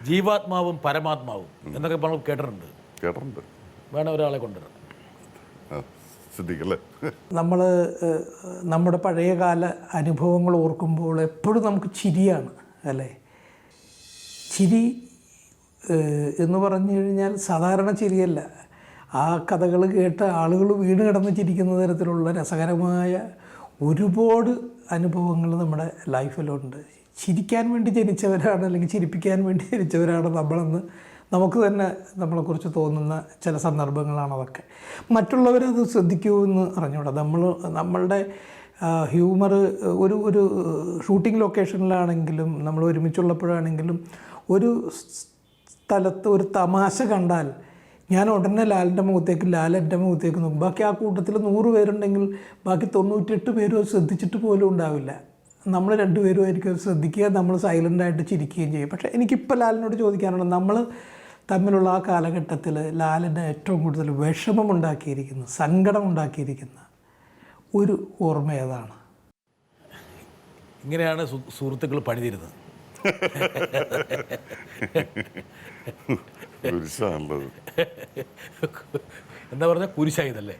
ജീവാത്മാവും പരമാത്മാവും എന്നൊക്കെ നമ്മൾ കേട്ടിട്ടുണ്ട്. വേണം ഒരാളെ കൊണ്ടുവരാം. നമ്മൾ നമ്മുടെ പഴയകാല അനുഭവങ്ങൾ ഓർക്കുമ്പോൾ എപ്പോഴും നമുക്ക് ചിരിയാണ് അല്ലേ. ചിരി എന്ന് പറഞ്ഞു കഴിഞ്ഞാൽ സാധാരണ ചിരിയല്ല. ആ കഥകൾ കേട്ട് ആളുകൾ വീണ് കിടന്ന് ചിരിക്കുന്ന തരത്തിലുള്ള രസകരമായ ഒരുപാട് അനുഭവങ്ങൾ നമ്മുടെ ലൈഫിലുണ്ട്. ചിരിക്കാൻ വേണ്ടി ജനിച്ചവരാണ്, അല്ലെങ്കിൽ ചിരിപ്പിക്കാൻ വേണ്ടി ജനിച്ചവരാണ് നമ്മളെന്ന് നമുക്ക് തന്നെ നമ്മളെക്കുറിച്ച് തോന്നുന്ന ചില സന്ദർഭങ്ങളാണ് അതൊക്കെ. മറ്റുള്ളവരത് ശ്രദ്ധിക്കുമെന്ന് അറിഞ്ഞൂടാ. നമ്മളുടെ ഹ്യൂമർ ഒരു ഷൂട്ടിംഗ് ലൊക്കേഷനിലാണെങ്കിലും നമ്മൾ ഒരുമിച്ചുള്ളപ്പോഴാണെങ്കിലും ഒരു സ്ഥലത്ത് ഒരു തമാശ കണ്ടാൽ ഞാൻ ഉടനെ ലാലിൻ്റെ മുഖത്തേക്ക്, ലാൽ എൻ്റെ മുഖത്തേക്ക് നോക്കും. ബാക്കി ആ കൂട്ടത്തിൽ 100 പേരുണ്ടെങ്കിൽ ബാക്കി 98 പേരും അത് ശ്രദ്ധിച്ചിട്ട് പോലും ഉണ്ടാവില്ല. നമ്മൾ 2 പേരും ആയിരിക്കും അത് ശ്രദ്ധിക്കുക, നമ്മൾ സൈലൻ്റായിട്ട് ചിരിക്കുകയും ചെയ്യും. പക്ഷേ എനിക്കിപ്പോൾ ലാലിനോട് ചോദിക്കാനുള്ളത്, നമ്മൾ തമ്മിലുള്ള ആ കാലഘട്ടത്തിൽ ലാലിൻ്റെ ഏറ്റവും കൂടുതൽ വിഷമമുണ്ടാക്കിയിരിക്കുന്ന, സങ്കടമുണ്ടാക്കിയിരിക്കുന്ന ഒരു ഓർമ്മ ഏതാണ്? ഇങ്ങനെയാണ് സുഹൃത്തുക്കൾ പണിതിരുന്നത്. എന്താ പറഞ്ഞ കുരിശായതല്ലേ?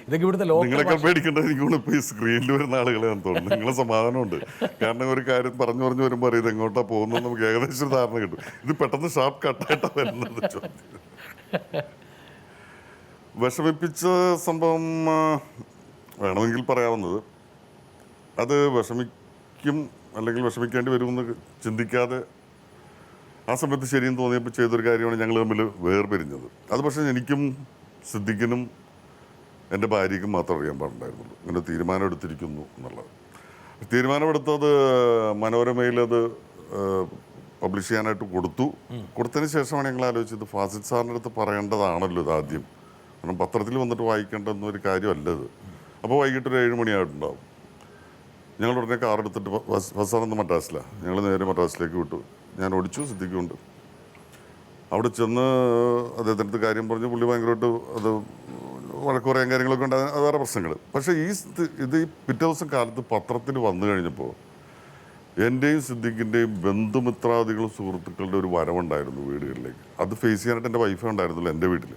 ഇതൊക്കെ ഇവിടുത്തെ നിങ്ങളൊക്കെ പേടിക്കേണ്ടത് എനിക്ക് സ്ക്രീനിൽ വരുന്ന ആളുകളെയാണ് തോന്നുന്നു. നിങ്ങളെ സമാധാനമുണ്ട്. കാരണം ഒരു കാര്യം പറഞ്ഞു വരുമ്പോൾ അറിയാം എങ്ങോട്ടാ പോകുന്നത് നമുക്ക് ഏകദേശം ഒരു ധാരണ കിട്ടും. ഇത് പെട്ടെന്ന് ഷാർപ്പ് കട്ടായിട്ടാ വരുന്നത്. വിഷമിപ്പിച്ച സംഭവം വേണമെങ്കിൽ പറയാവുന്നത്, അത് വിഷമിക്കും അല്ലെങ്കിൽ വിഷമിക്കേണ്ടി വരുമെന്ന് ചിന്തിക്കാതെ ആ സമയത്ത് ശരിയെന്ന് തോന്നിയപ്പോൾ ചെയ്തൊരു കാര്യമാണ് ഞങ്ങൾ തമ്മിൽ വേർപിരിഞ്ഞത്. അത് പക്ഷേ എനിക്കും സിദ്ദിഖിനും എൻ്റെ ഭാര്യയ്ക്കും മാത്രം അറിയാൻ പാടുണ്ടായിരുന്നുള്ളൂ ഇങ്ങനെ തീരുമാനം എടുത്തിരിക്കുന്നു എന്നുള്ളത്. തീരുമാനമെടുത്തത് മനോരമയിൽ അത് പബ്ലിഷ് ചെയ്യാനായിട്ട് കൊടുത്തതിന് ശേഷമാണ് ഞങ്ങൾ ആലോചിച്ചത് ഫാസിൽ സാറിൻ്റെ അടുത്ത് പറയേണ്ടതാണല്ലോ ഇത് ആദ്യം. കാരണം പത്രത്തിൽ വന്നിട്ട് വായിക്കേണ്ടെന്നൊരു കാര്യമല്ല ഇത്. അപ്പോൾ വൈകിട്ടൊരു 7 മണിയായിട്ടുണ്ടാവും. ഞങ്ങൾ ഉടനെ കാറെടുത്തിട്ട് ഫസാറെന്ന് മദ്രാസിലാണ്, ഞങ്ങൾ നേരെ മദ്രാസിലേക്ക് വിട്ടു. ഞാൻ ഓടിച്ചു, സിദ്ദിഖുണ്ട്. അവിടെ ചെന്ന് അദ്ദേഹത്തിൻ്റെ അടുത്ത് കാര്യം പറഞ്ഞു. പുള്ളി ഭയങ്കരമായിട്ട് അത് വഴക്ക് പറയാൻ കാര്യങ്ങളൊക്കെ ഉണ്ട്, അത് വേറെ പ്രശ്നങ്ങൾ. പക്ഷേ ഇത് പിറ്റേ ദിവസം കാലത്ത് പത്രത്തിൽ വന്നു കഴിഞ്ഞപ്പോൾ എൻ്റെയും സിദ്ദിഖിൻ്റെയും ബന്ധുമിത്രാദികളും സുഹൃത്തുക്കളുടെ ഒരു വരവുണ്ടായിരുന്നു വീടുകളിലേക്ക്. അത് ഫേസ് ചെയ്യാനായിട്ട് എൻ്റെ വൈഫേ ഉണ്ടായിരുന്നില്ല എൻ്റെ വീട്ടിൽ.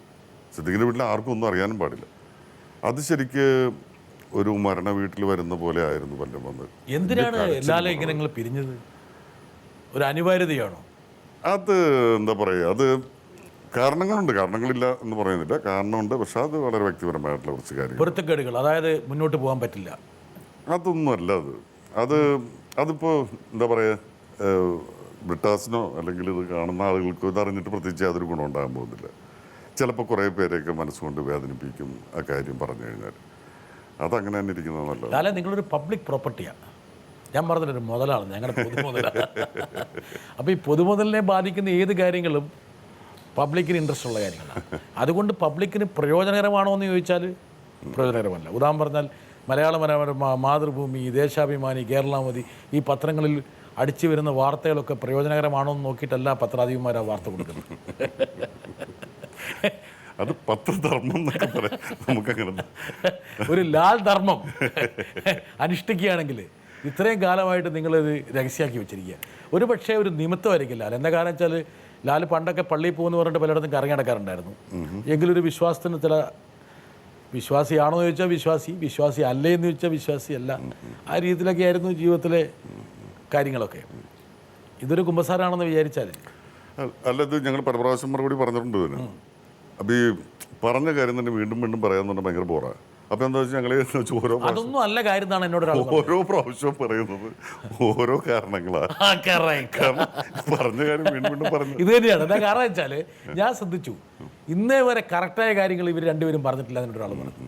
സിദ്ദിഖിൻ്റെ വീട്ടിൽ ആർക്കും ഒന്നും അറിയാനും പാടില്ല. അത് ശരിക്ക് ഒരു മരണ വീട്ടിൽ വരുന്ന പോലെ ആയിരുന്നു പലരും വന്നത്. എന്തിനാണ് എല്ലാവരും ഇങ്ങനെ നിങ്ങൾ പിരിഞ്ഞത്? ഒരു അനിവാര്യതയാണോ? അത് എന്താ പറയുക, അത് കാരണങ്ങളുണ്ട്, കാരണങ്ങളില്ല എന്ന് പറയുന്നില്ല, കാരണമുണ്ട്. പക്ഷെ അത് വളരെ വ്യക്തിപരമായിട്ടുള്ള കുറച്ച് കാര്യങ്ങൾ, പൊരുത്തക്കേടുകൾ, അതായത് മുന്നോട്ട് പോകാൻ പറ്റില്ല, അതൊന്നുമല്ല. അതിപ്പോൾ എന്താ പറയുക, ബ്രിട്ടാസിനോ അല്ലെങ്കിൽ ഇത് കാണുന്ന ആളുകൾക്കോ ഇതറിഞ്ഞിട്ട് പ്രത്യേകിച്ച് യാതൊരു ഗുണം ഉണ്ടാകാൻ പോകുന്നില്ല. ചിലപ്പോൾ കുറേ പേരെയൊക്കെ മനസ്സുകൊണ്ട് വേദനിപ്പിക്കും ആ കാര്യം പറഞ്ഞു കഴിഞ്ഞാൽ. അതങ്ങനെ തന്നെ ഇരിക്കുന്നത് നല്ലത്. അല്ല, നിങ്ങളൊരു പബ്ലിക് പ്രോപ്പർട്ടിയാണ്. ഞാൻ പറഞ്ഞിട്ടൊരു മുതലാണ്, ഞങ്ങളുടെ പൊതുമുതലാണ്. അപ്പോൾ ഈ പൊതുമുതലിനെ ബാധിക്കുന്ന ഏത് കാര്യങ്ങളും പബ്ലിക്കിന് ഇൻട്രസ്റ്റ് ഉള്ള കാര്യങ്ങളാണ്. അതുകൊണ്ട് പബ്ലിക്കിന് പ്രയോജനകരമാണോ എന്ന് ചോദിച്ചാൽ പ്രയോജനകരമല്ല. ഉദാഹരണം പറഞ്ഞാൽ മലയാള മനോരമ, മാതൃഭൂമി, ദേശാഭിമാനി, കേരളാമതി, ഈ പത്രങ്ങളിൽ അടിച്ചു വരുന്ന വാർത്തകളൊക്കെ പ്രയോജനകരമാണോ എന്ന് നോക്കിയിട്ടല്ല പത്രാധിപന്മാർ ആ വാർത്ത കൊടുക്കുന്നത്. അത് പത്രധർമ്മം എന്നൊക്കെ പറയാം നമുക്കങ്ങനെ. ഒരു ലാൽ ധർമ്മം അനുഷ്ഠിക്കുകയാണെങ്കിൽ ഇത്രയും കാലമായിട്ട് നിങ്ങളിത് രഹസ്യമാക്കി വെച്ചിരിക്കുക. ഒരു പക്ഷേ ഒരു നിമിത്തമായിരിക്കില്ല. എന്താ കാരണം വെച്ചാൽ ലാൽ പണ്ടൊക്കെ പള്ളിയിൽ പോകുമെന്ന് പറഞ്ഞിട്ട് പലയിടത്തും കറങ്ങി നടക്കാറുണ്ടായിരുന്നു. എങ്കിലൊരു വിശ്വാസത്തിന് ചില, വിശ്വാസിയാണോ എന്ന് ചോദിച്ചാൽ വിശ്വാസി അല്ലേ എന്ന് ചോദിച്ചാൽ വിശ്വാസിയല്ല. ആ രീതിയിലൊക്കെ ആയിരുന്നു ജീവിതത്തിലെ കാര്യങ്ങളൊക്കെ. ഇതൊരു കുമ്പസാരാണെന്ന് വിചാരിച്ചാൽ അല്ല, ഇത് ഞങ്ങൾ പല പ്രാവശ്യം മറുപടി പറഞ്ഞിട്ടുണ്ട് ഇതിന്. അപ്പം ഈ പറഞ്ഞ കാര്യം തന്നെ വീണ്ടും വീണ്ടും പറയാന്ന് പറഞ്ഞാൽ ഭയങ്കര ബോറാണ്. അപ്പം എന്താ വെച്ചാൽ ഞങ്ങൾ അതൊന്നും അല്ല കാര്യം എന്നാണ് എന്നോട് ഓരോ പ്രാവശ്യവും പറയുന്നത് ഓരോ കാരണങ്ങളാണ്. കാരണം പറഞ്ഞ കാര്യം വീണ്ടും വീണ്ടും പറഞ്ഞു. ഇത് തന്നെയാണ് എന്താ കാരണം വെച്ചാൽ ഞാൻ ശ്രദ്ധിച്ചു, ഇന്നേ വരെ കറക്റ്റായ കാര്യങ്ങൾ ഇവർ രണ്ടുപേരും പറഞ്ഞിട്ടില്ല എന്നൊരാൾ പറഞ്ഞു.